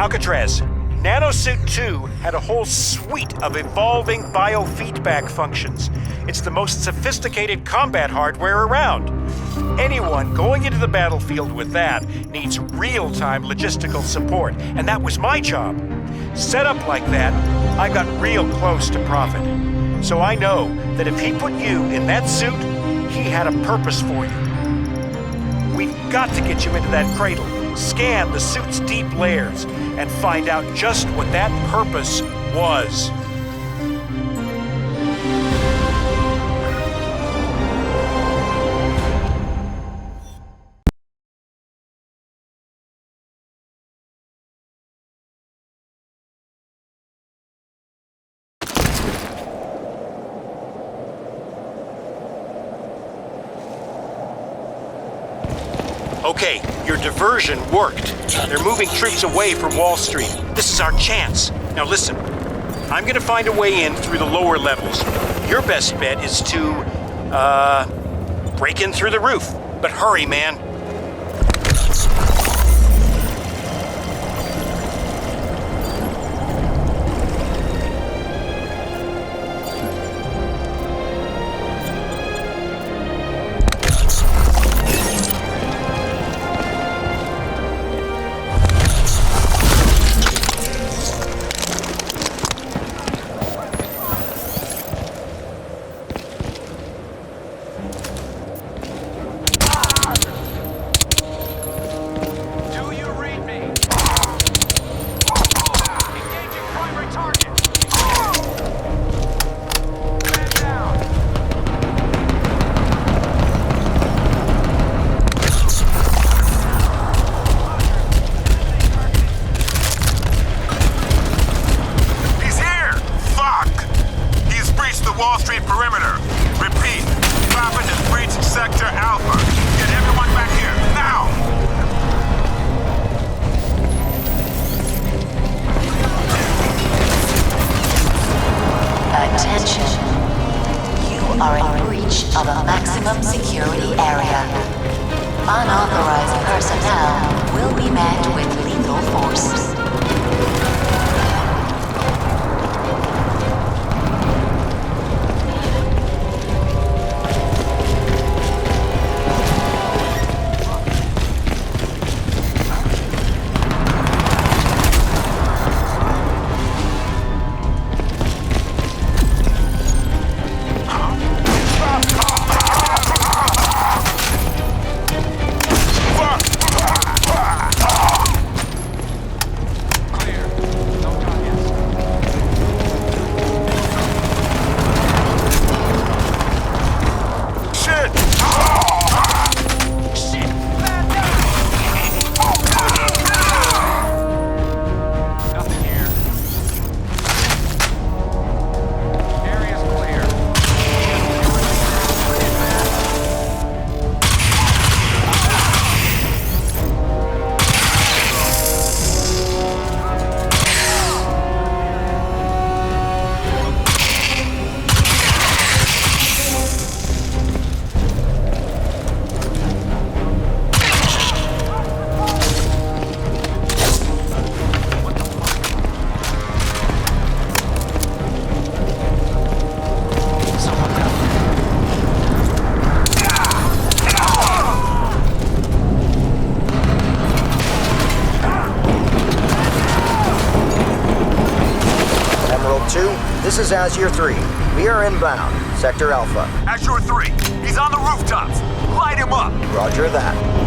Alcatraz, Nano Suit 2 had a whole suite of evolving biofeedback functions. It's the most sophisticated combat hardware around. Anyone going into the battlefield with that needs real-time logistical support, and that was my job. Set up like that, I got real close to Prophet. So I know that if he put you in that suit, he had a purpose for you. We've got to get you into that cradle, scan the suit's deep layers, and find out just what that purpose was. Okay, your diversion worked. They're moving troops away from Wall Street. This is our chance. Now listen, I'm gonna find a way in through the lower levels. Your best bet is to, break in through the roof. But hurry, man. Wall Street perimeter. Repeat, Prophet has breached Sector Alpha. Get everyone back here, now! Attention. You are in breach of a maximum security area. Unauthorized personnel will be met with lethal force. This is Azure 3. We are inbound. Sector Alpha. Azure 3, he's on the rooftops. Light him up. Roger that.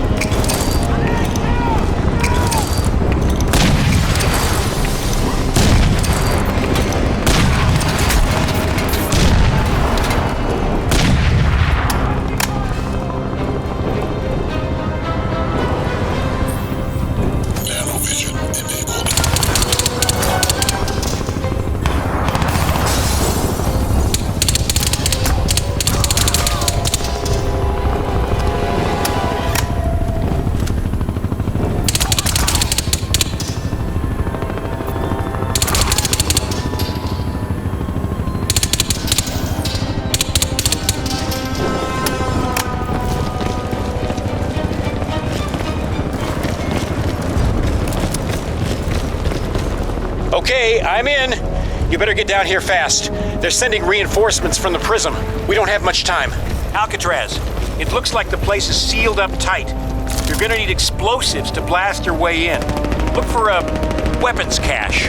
Okay, I'm in. You better get down here fast. They're sending reinforcements from the prism. We don't have much time. Alcatraz, it looks like the place is sealed up tight. You're gonna need explosives to blast your way in. Look for a weapons cache.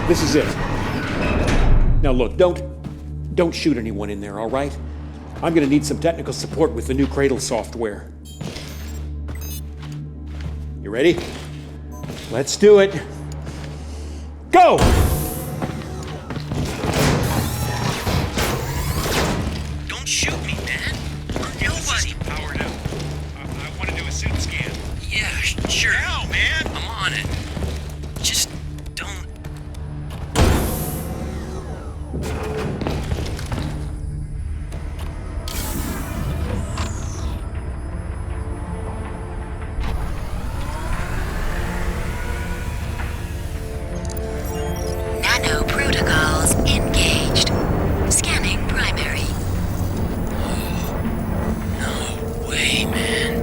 This is it. Now look, don't shoot anyone in there, all right? I'm gonna need some technical support with the new Cradle software. You ready? Let's do it. Go! Don't shoot me, man. Nobody. Powered up. I want to do a suit scan. Yeah, sure. Now, man! I'm on it. Just don't. Nano protocols engaged. Scanning primary. No way, man.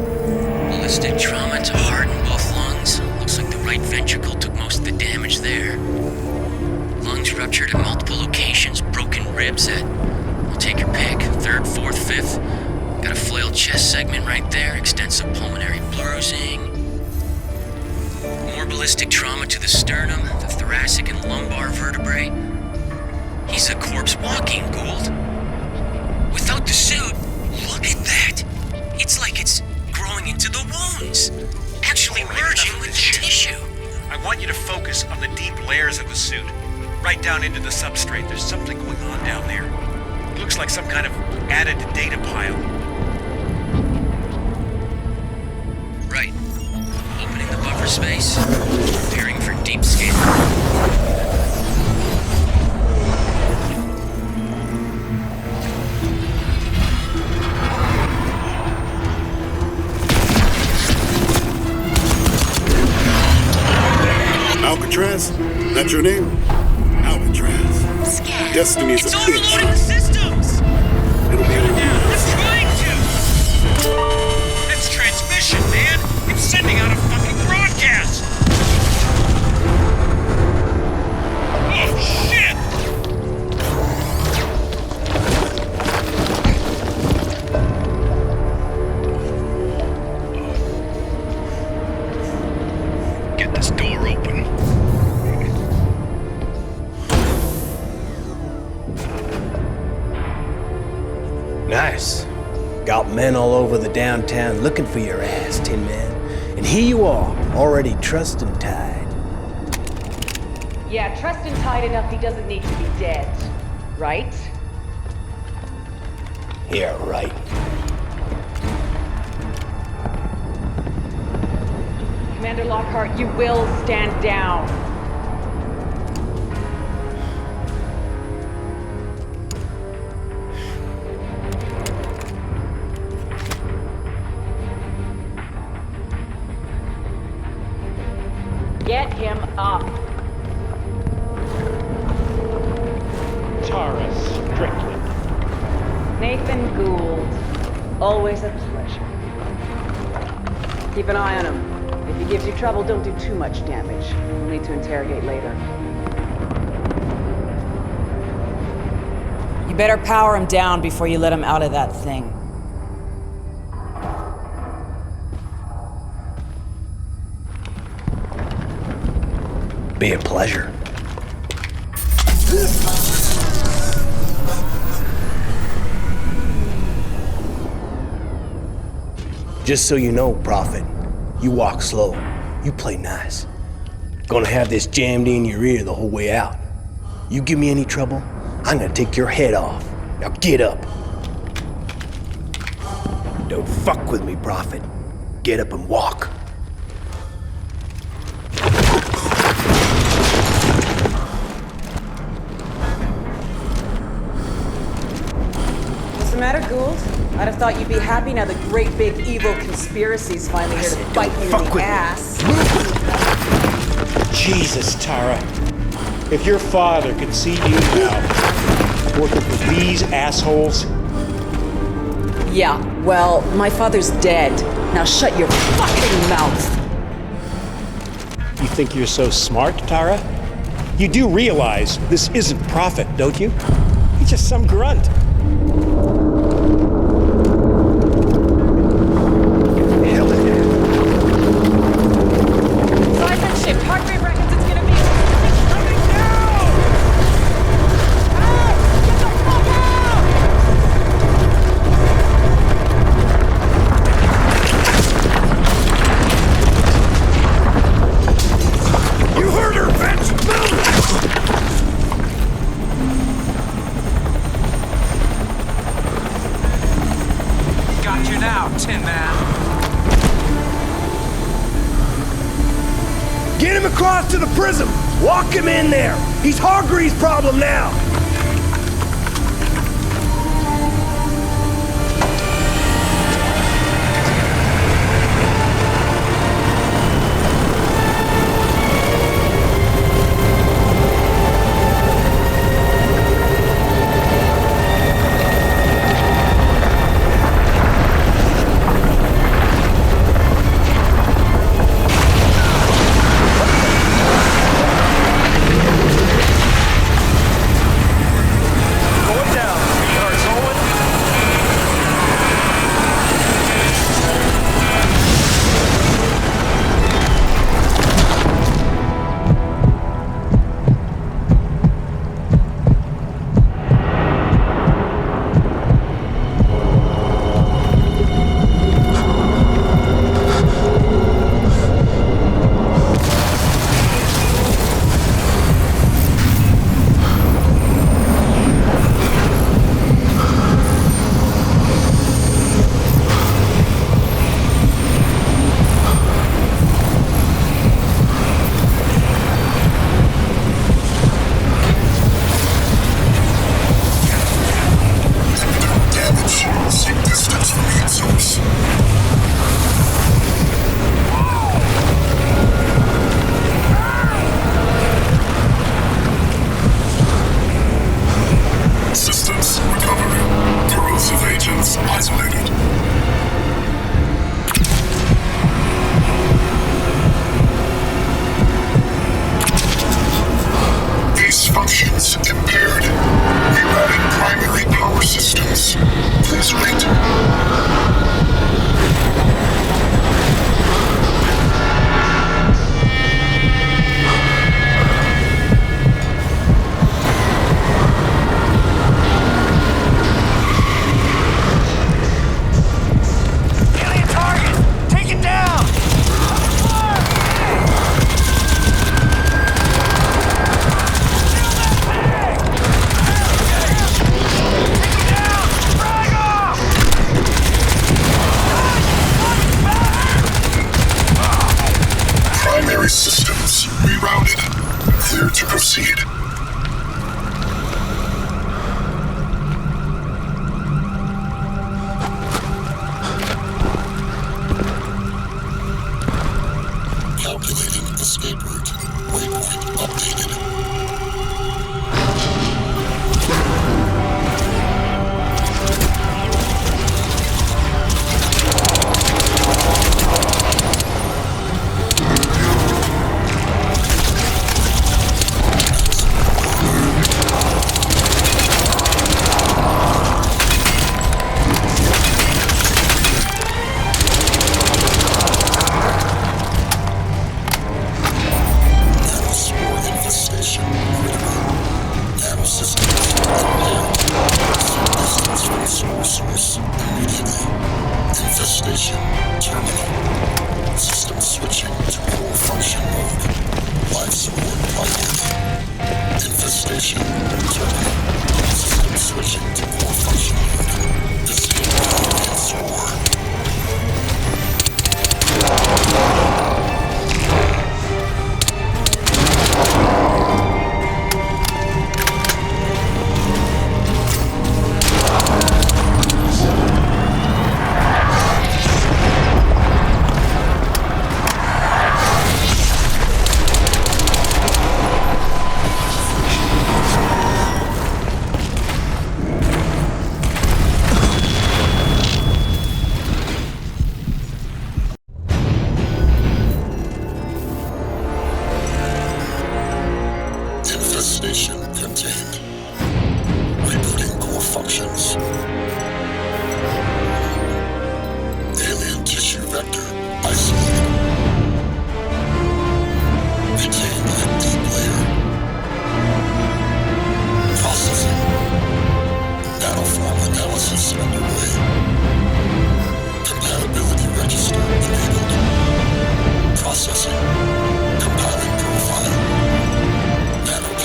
Ballistic trauma to heart and both lungs. Looks like the right ventricle took most of the damage there. Lungs ruptured at multiple locations, broken ribs at, I'll take your pick, 3rd, 4th, 5th. Got a flailed chest segment right there, extensive pulmonary bruising. More ballistic trauma to the sternum, the thoracic and lumbar vertebrae. He's a corpse walking, Gould. Without the suit, look at that! It's like it's growing into the wounds. Actually merging with the tissue. I want you to focus on the deep layers of the suit. Right down into the substrate. There's something going on down there. It looks like some kind of added data pile. Right. Opening the buffer space. Preparing for deep scan. Alcatraz? That's your name? Alcatraz. Scan. Destiny's It's a bitch. overloading the systems! It'll be over. It's trying to! That's transmission, man! It's sending out a fucking broadcast! Oh, shit! Get this door open. Nice. Got men all over the downtown looking for your ass, Tin Man. And here you are, already trussed and tied. Yeah, trussed and tied enough he doesn't need to be dead. Right? Yeah, right. Commander Lockhart, you will stand down. Get him up. Tara Strickland. Nathan Gould. Always a pleasure. Keep an eye on him. If he gives you trouble, don't do too much damage. We'll need to interrogate later. You better power him down before you let him out of that thing. Be a pleasure. Just so you know, Prophet, you walk slow, you play nice. Gonna have this jammed in your ear the whole way out. You give me any trouble, I'm gonna take your head off. Now get up. Don't fuck with me, Prophet. Get up and walk. What's the matter, Gould? I'd have thought you'd be happy now the great big evil conspiracy's finally here to bite you in the ass. Jesus, Tara. If your father could see you now, working for these assholes. Yeah, well, my father's dead. Now shut your fucking mouth. You think you're so smart, Tara? You do realize this isn't Prophet, don't you? He's just some grunt. Across to the prism! Walk him in there! He's Hargreaves' problem now! Primary systems rerouted. Clear to proceed. Calculating escape route. Waypoint updated. Infestation contained. Rebooting core functions. Alien tissue vector isolated. Retained at deep layer. Processing. Nanoform analysis underway. Compatibility register enabled. Processing. Compiling profile.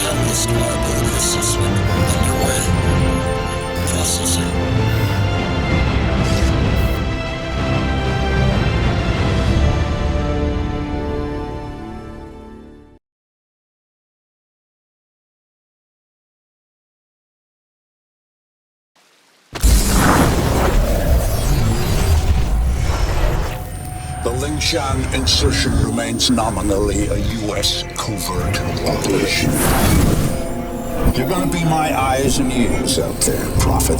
Catalyst liability assessment underway. Processing. The Lingshan insertion remains nominally a U.S. covert operation. You're gonna be my eyes and ears out there, Prophet.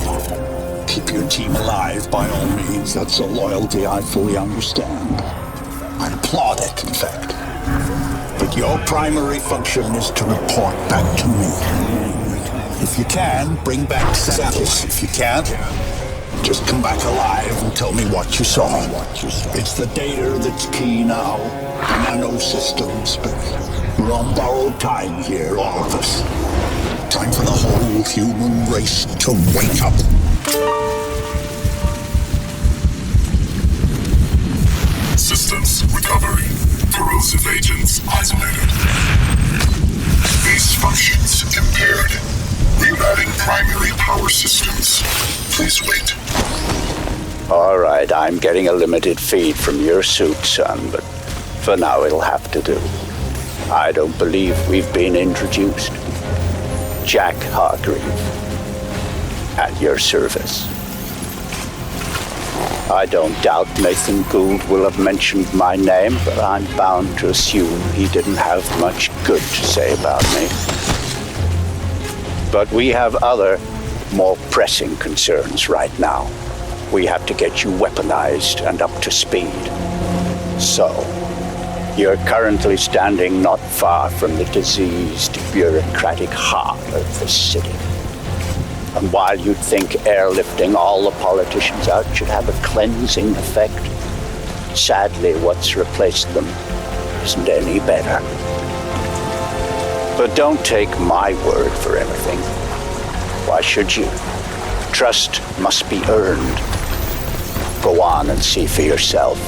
Keep your team alive by all means. That's a loyalty I fully understand. I applaud it, in fact. But your primary function is to report back to me. If you can, bring back samples. If you can't, just come back alive and tell me what you saw. It's the data that's key now. Nano systems, but we're on borrowed time here, all of us. Time for the whole human race to wake up. Systems recovery. Corrosive agents isolated. Base functions impaired. Rerouting primary power systems. Please wait. All right, I'm getting a limited feed from your suit, son, but for now it'll have to do. I don't believe we've been introduced. Jack Hargreave, at your service. I don't doubt Nathan Gould will have mentioned my name, but I'm bound to assume he didn't have much good to say about me. But we have other, more pressing concerns right now. We have to get you weaponized and up to speed. So, you're currently standing not far from the diseased, bureaucratic heart of the city. And while you'd think airlifting all the politicians out should have a cleansing effect, sadly what's replaced them isn't any better. But don't take my word for anything. Why should you? Trust must be earned. Go on and see for yourself.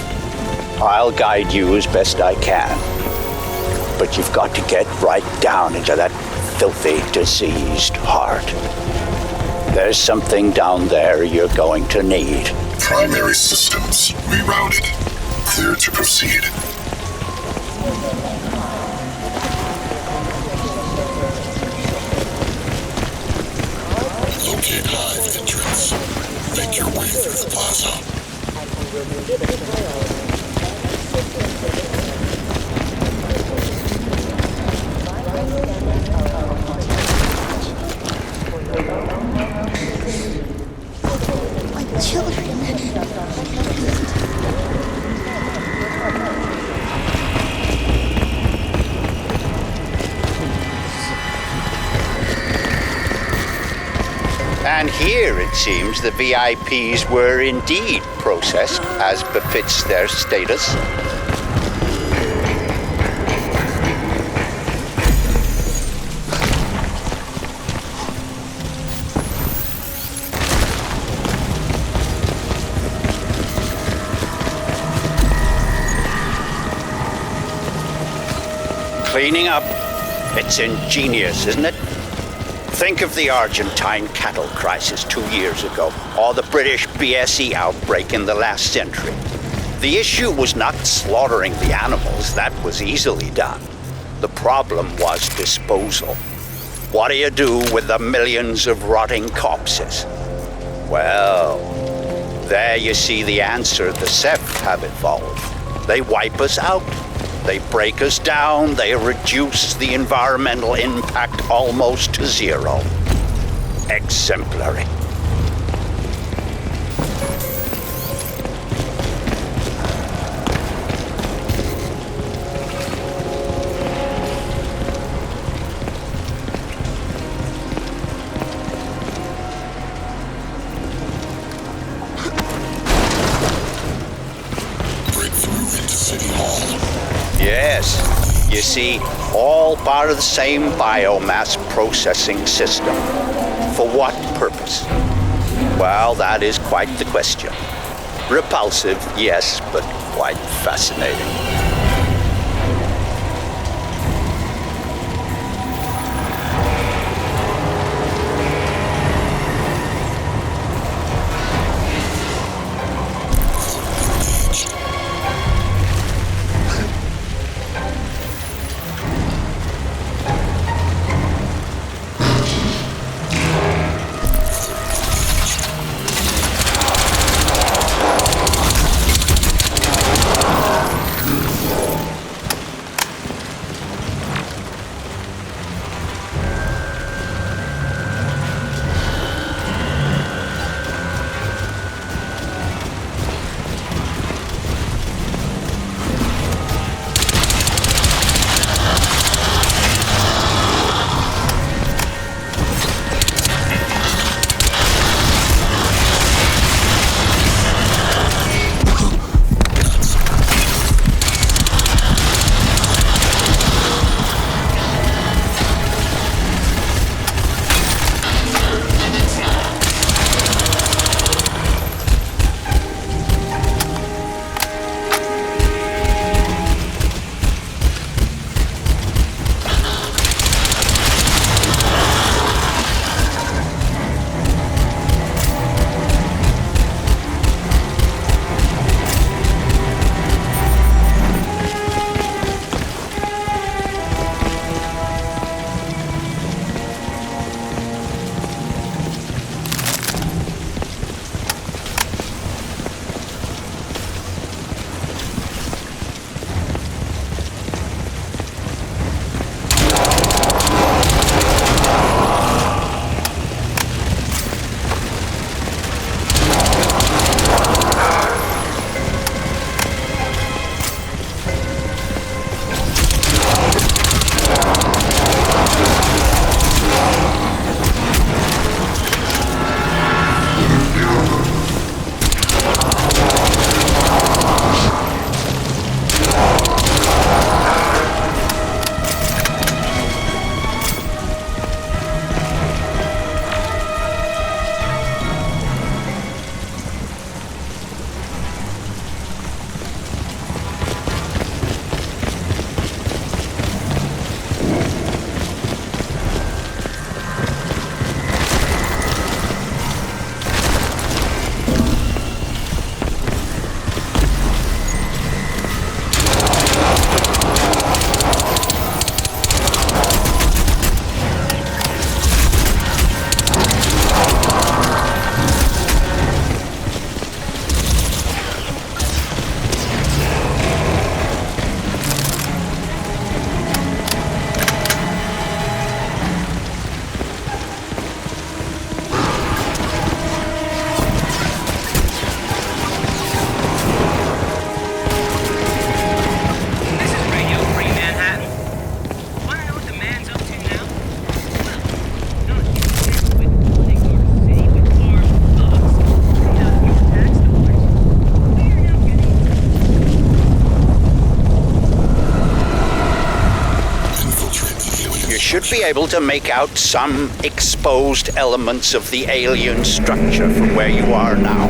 I'll guide you as best I can. But you've got to get right down into that filthy, diseased heart. There's something down there you're going to need. Primary systems rerouted. Clear to proceed. Locate hive entrance. Make your way through the plaza. My children. And here, it seems, the VIPs were indeed processed, as befits their status. Cleaning up. It's ingenious, isn't it? Think of the Argentine cattle crisis 2 years ago, or the British BSE outbreak in the last century. The issue was not slaughtering the animals, that was easily done. The problem was disposal. What do you do with the millions of rotting corpses? Well, there you see the answer the Ceph have evolved. They wipe us out. They break us down, they reduce the environmental impact almost to zero. Exemplary. Break through into City Hall. Yes, you see, all part of the same biomass processing system. For what purpose? Well, that is quite the question. Repulsive, yes, but quite fascinating. should be able to make out some exposed elements of the alien structure from where you are now.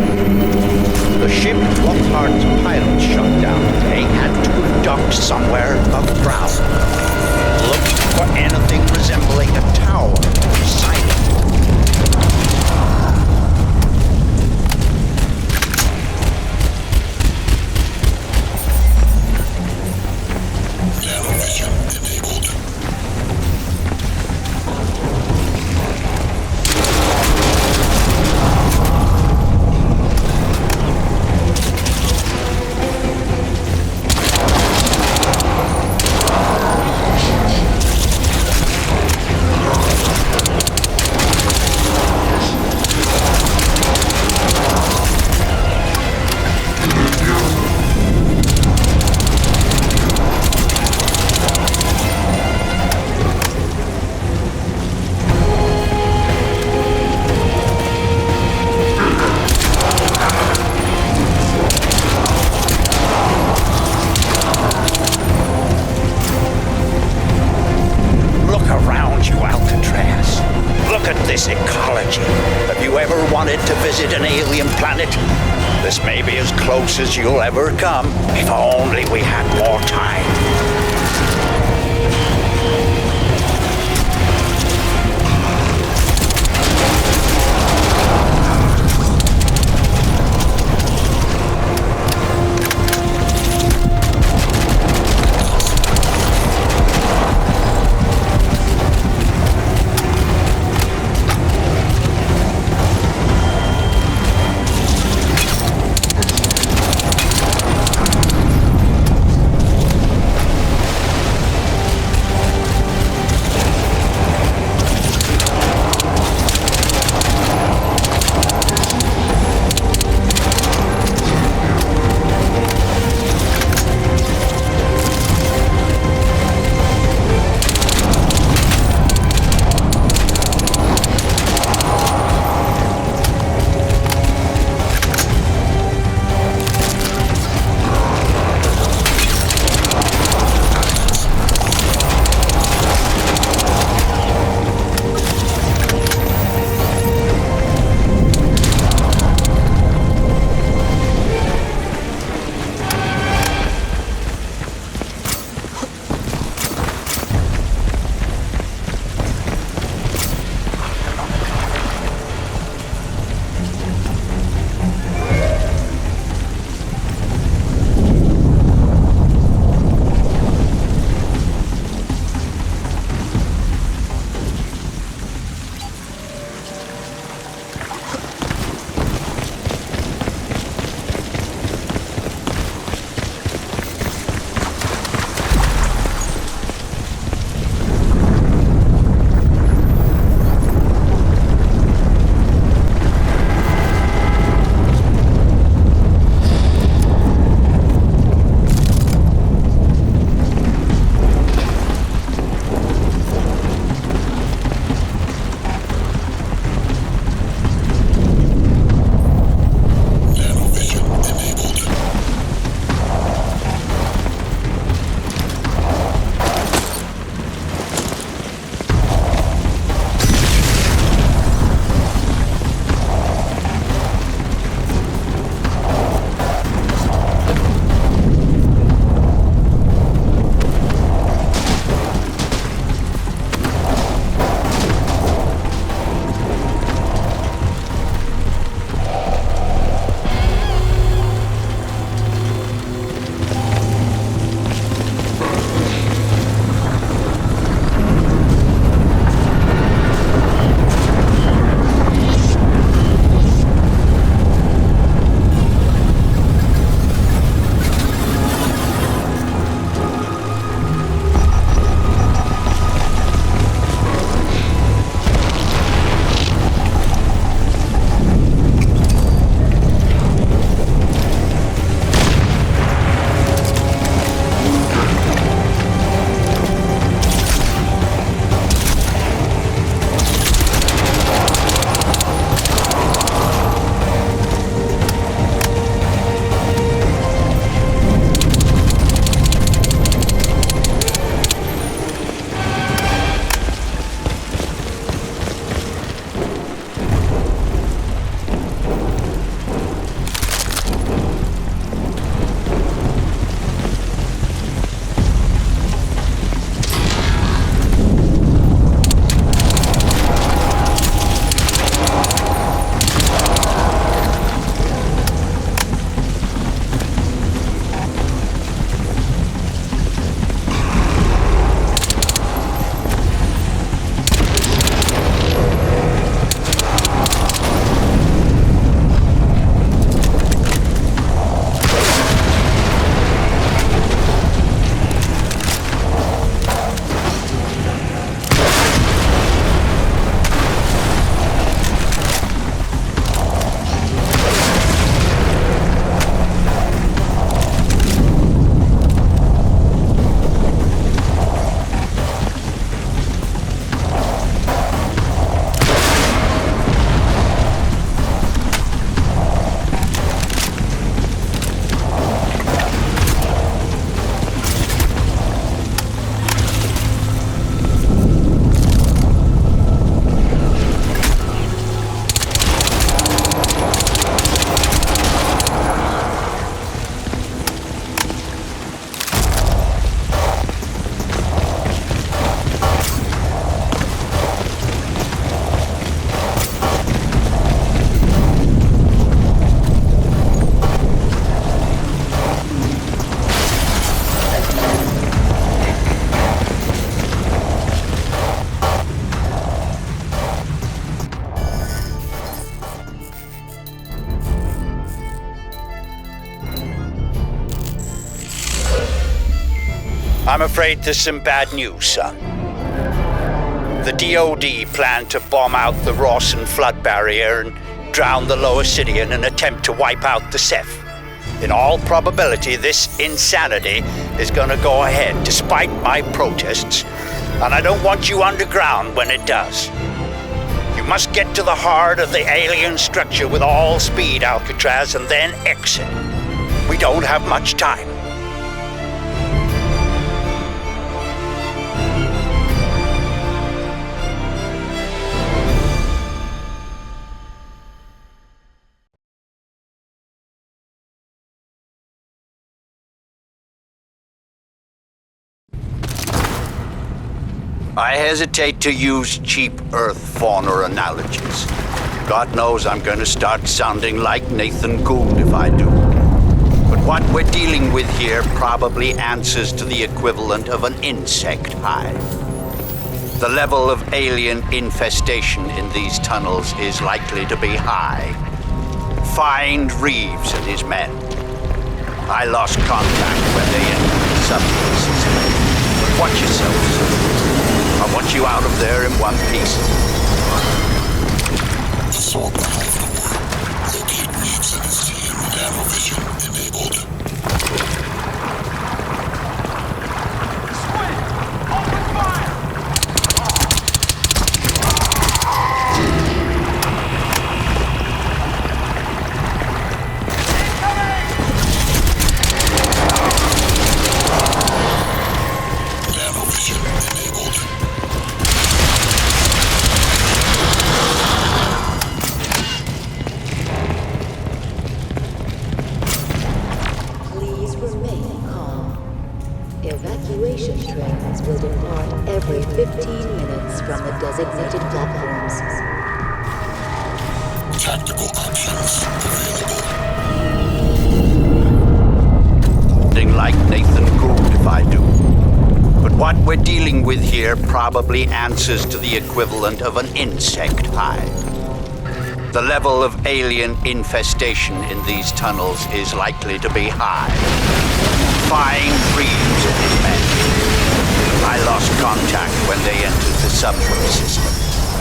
The ship Lockhart's pilot shot down today had to have docked somewhere above ground. Look for anything resembling a tower or sight. Nanovision enabled. This ecology. Have you ever wanted to visit an alien planet? This may be as close as you'll ever come, if only we had more time. I'm afraid there's some bad news, son. The DoD planned to bomb out the Rawson flood barrier and drown the lower city in an attempt to wipe out the Ceph. In all probability, this insanity is gonna go ahead despite my protests, and I don't want you underground when it does. You must get to the heart of the alien structure with all speed, Alcatraz, and then exit. We don't have much time. I hesitate to use cheap Earth fauna analogies. God knows I'm going to start sounding like Nathan Gould if I do. But what we're dealing with here probably answers to the equivalent of an insect hive. The level of alien infestation in these tunnels is likely to be high. Find Reeves and his men. I lost contact when they entered the subway system. But watch yourselves. I want you out of there in one piece. Assault the hive door. Locate Reeves and his team. Nanovision enabled. Squid! Open fire! Nanovision enabled. Please remain calm. Evacuation trains will depart every 15 minutes from the designated platforms. Tactical options available. Sounding like Nathan Gould if I do. But what we're dealing with here probably answers to the equivalent of an insect hive. The level of alien infestation in these tunnels is likely to be high. Find Reeves and his men. I lost contact when they entered the subway system.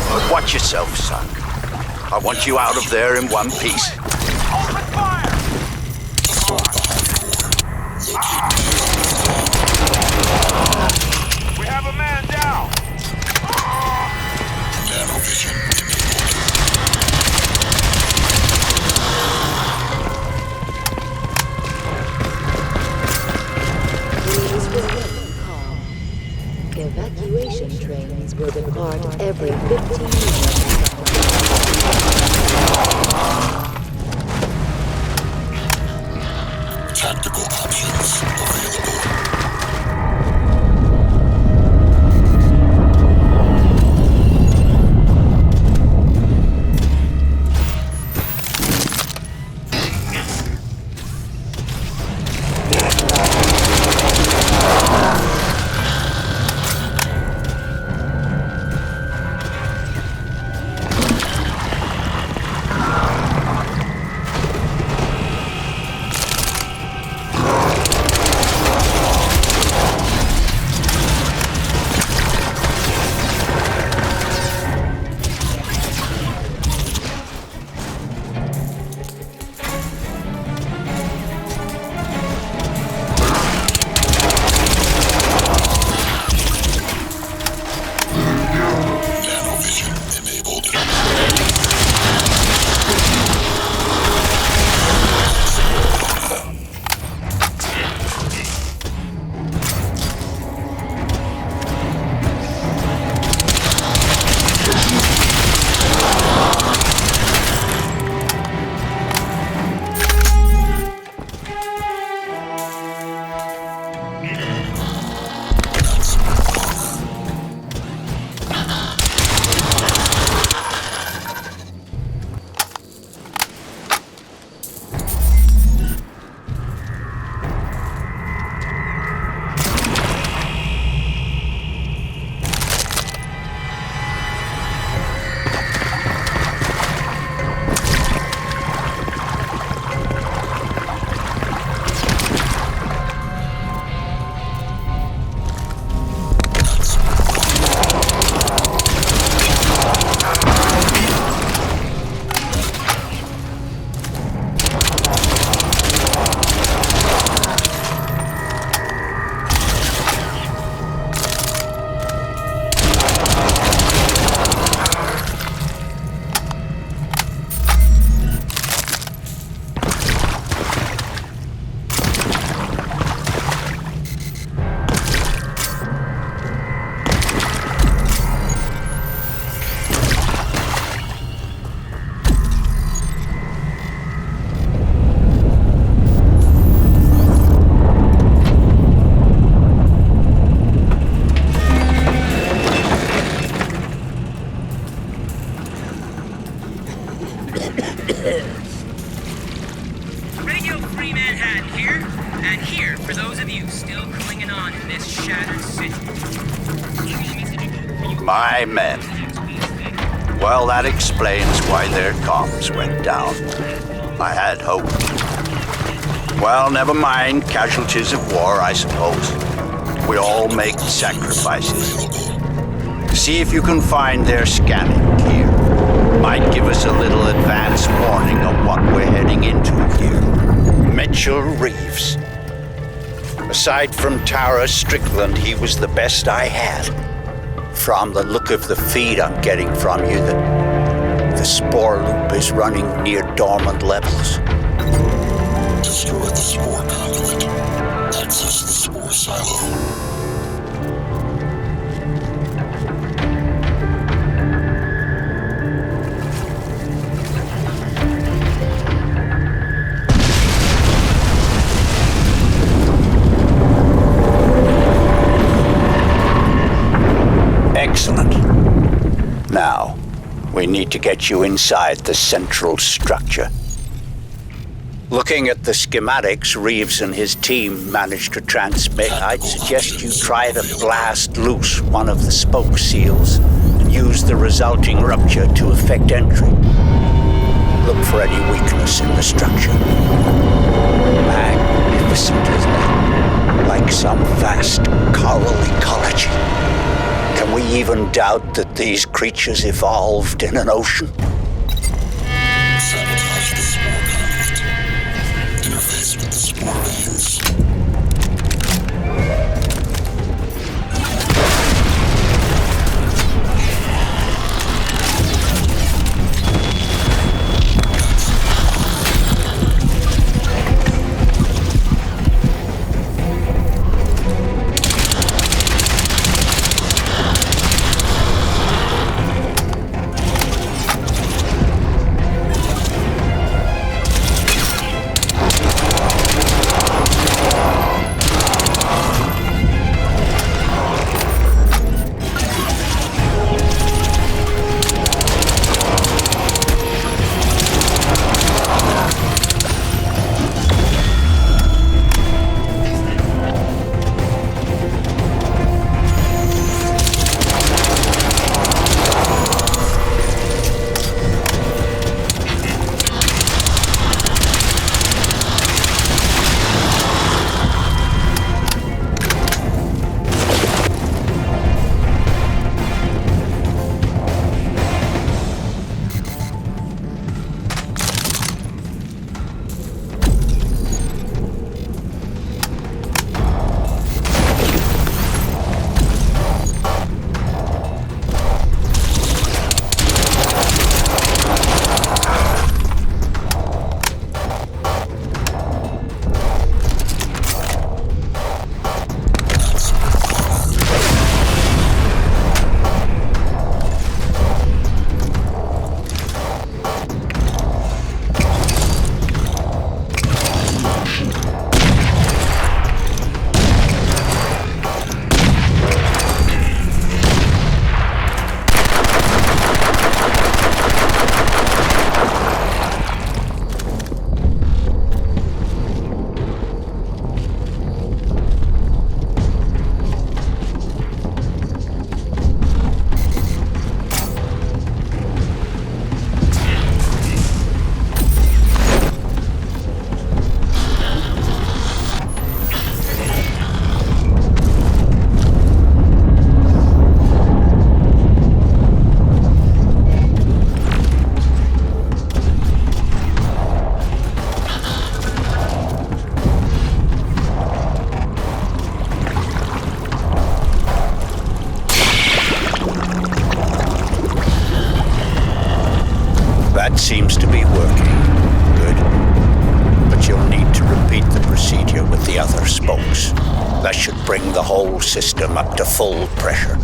But watch yourself, son. I want you out of there in one piece. Open fire! Assault the hive door. We have a man down! Nanovision enabled. Please remain calm. Evacuation trains will depart every 15 minutes from the Tactical options available. My men. Well, that explains why their comms went down. I had hope. Well, never mind. Casualties of war, I suppose. We all make sacrifices. See if you can find their scanning gear. Might give us a little advance warning of what we're heading into here. Mitchell Reeves. Aside from Tara Strickland, he was the best I had. From the look of the feed I'm getting from you, the spore loop is running near dormant levels. Destroy the spore conduit. Access the spore silo. Excellent. Now, we need to get you inside the central structure. Looking at the schematics Reeves and his team managed to transmit, I'd suggest you try to blast loose one of the spoke seals and use the resulting rupture to effect entry. Look for any weakness in the structure. Magnificent, isn't it? Like some vast coral ecology. Can we even doubt that these creatures evolved in an ocean? Sabotage the spore conduit. Interface with the spore veins. That seems to be working. Good. But you'll need to repeat the procedure with the other spokes. That should bring the whole system up to full pressure.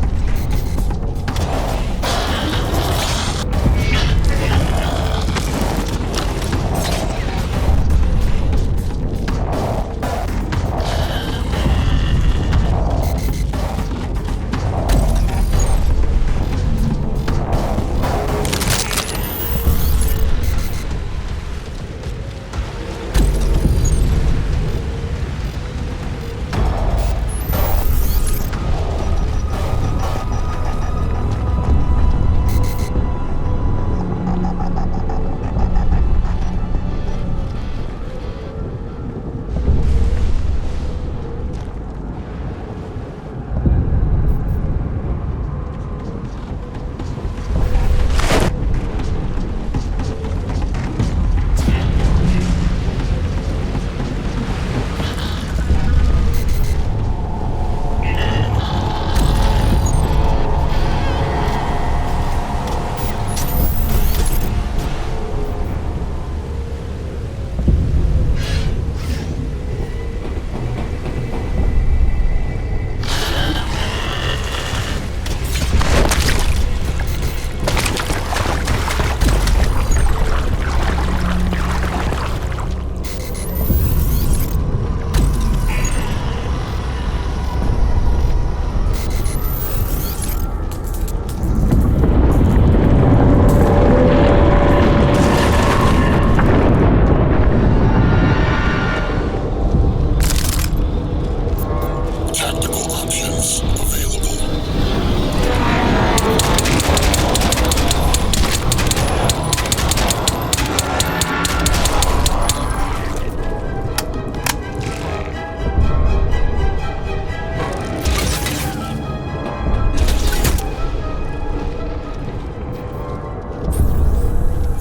Several options available.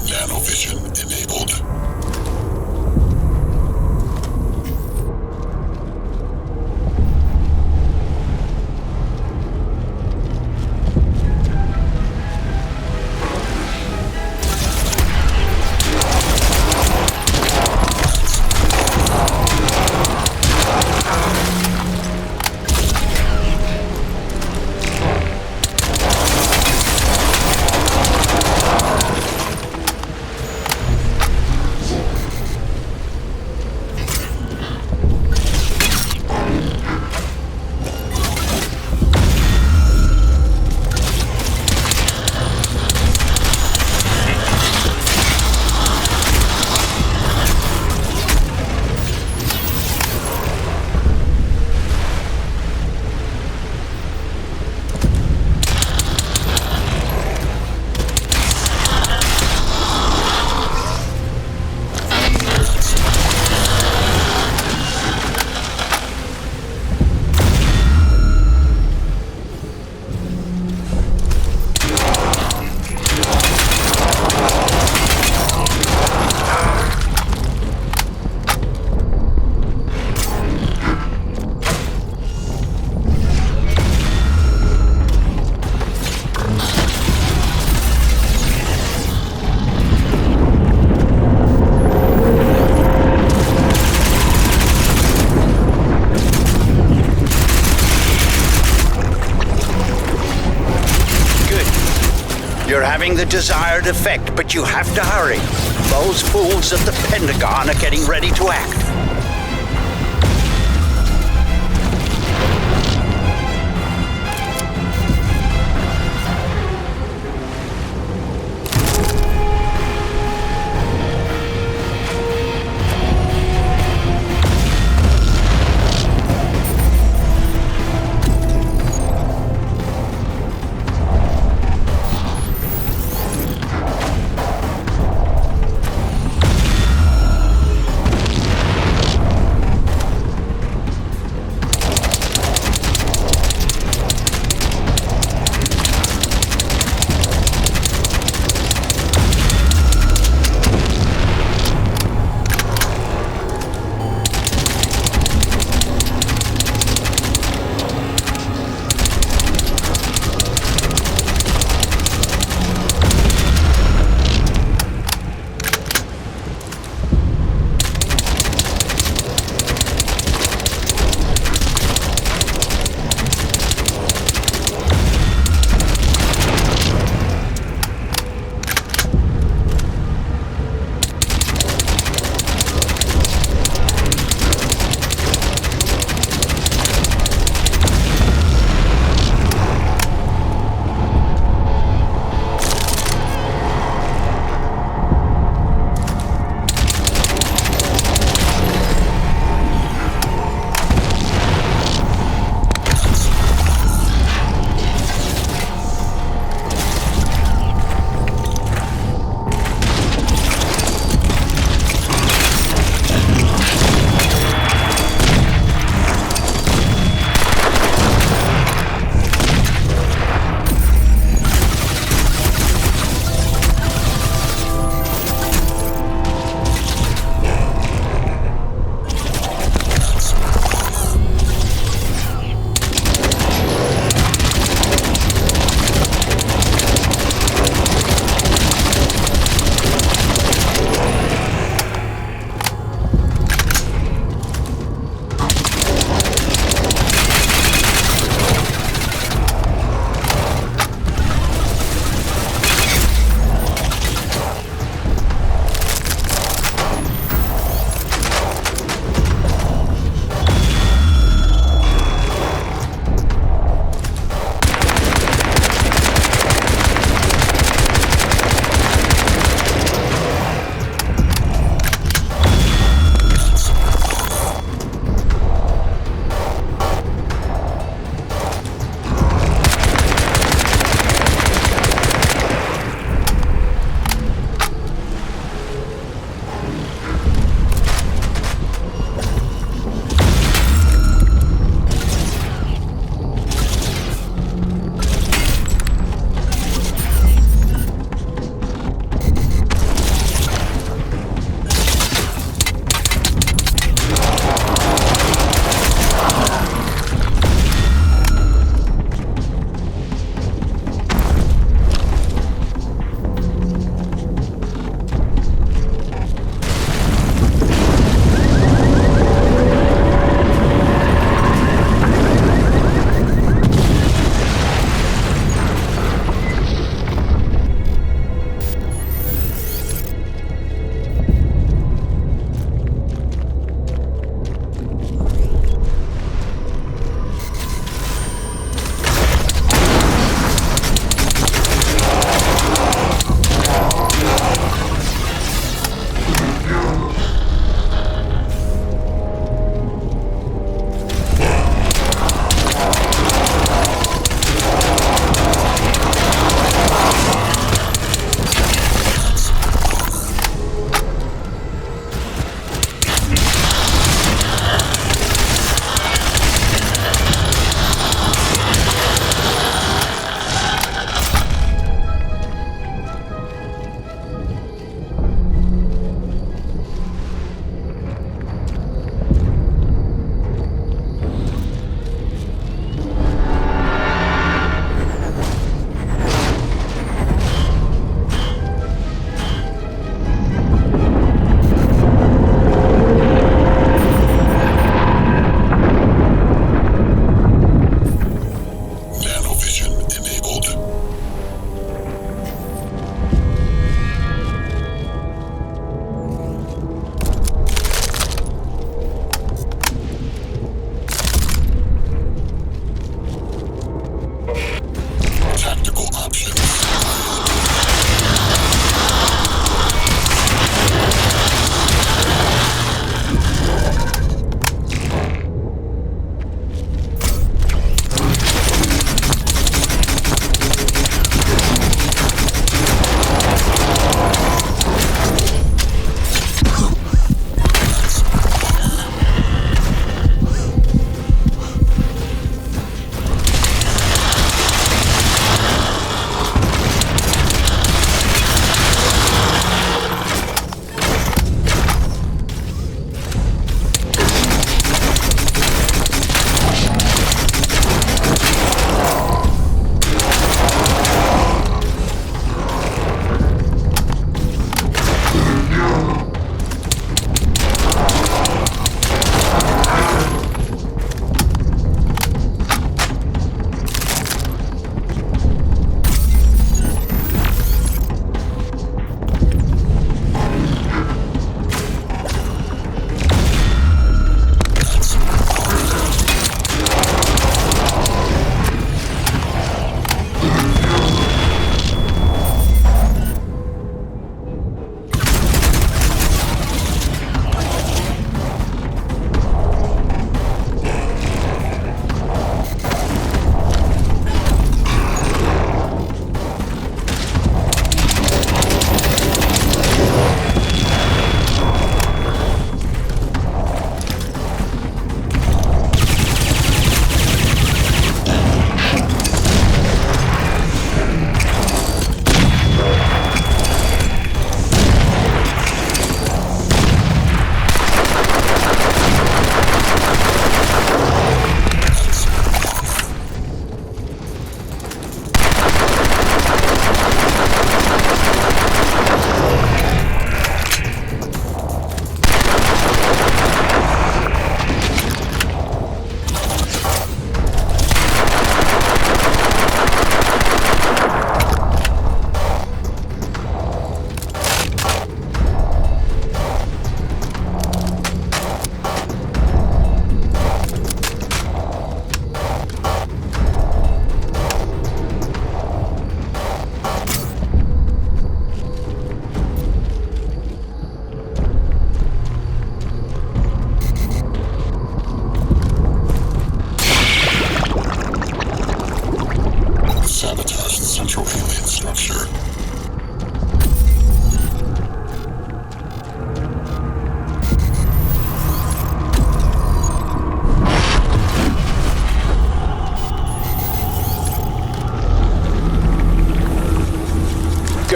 Nanovision enabled. You're having the desired effect, but you have to hurry. Those fools at the Pentagon are getting ready to act.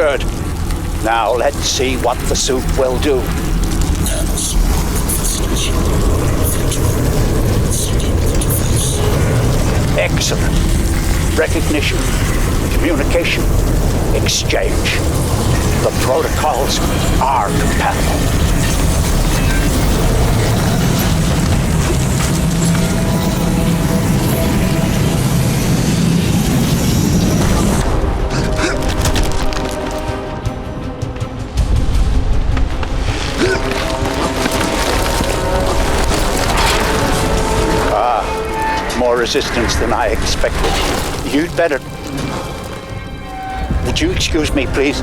Good. Now let's see what the suit will do. Nano Suit infestation. Excellent. Recognition, communication, exchange. The protocols are compatible. More resistance than I expected. You'd better... Would you excuse me, please?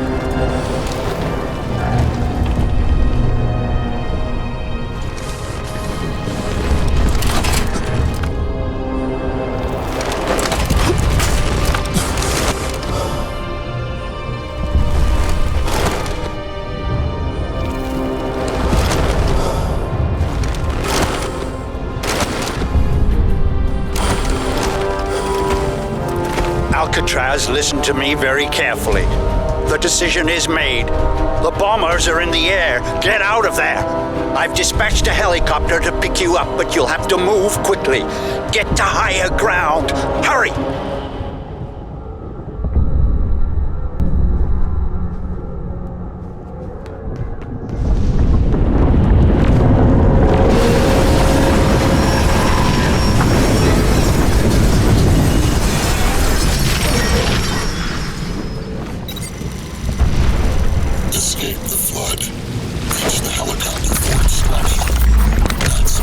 Alcatraz, listen to me very carefully. The decision is made. The bombers are in the air. Get out of there. I've dispatched a helicopter to pick you up, but you'll have to move quickly. Get to higher ground. Hurry! Escape the flood. Reach the helicopter for extraction. That's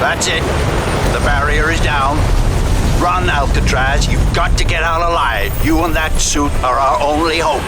That's it. The barrier is down. Run, Alcatraz. You've got to get out alive. You and that suit are our only hope.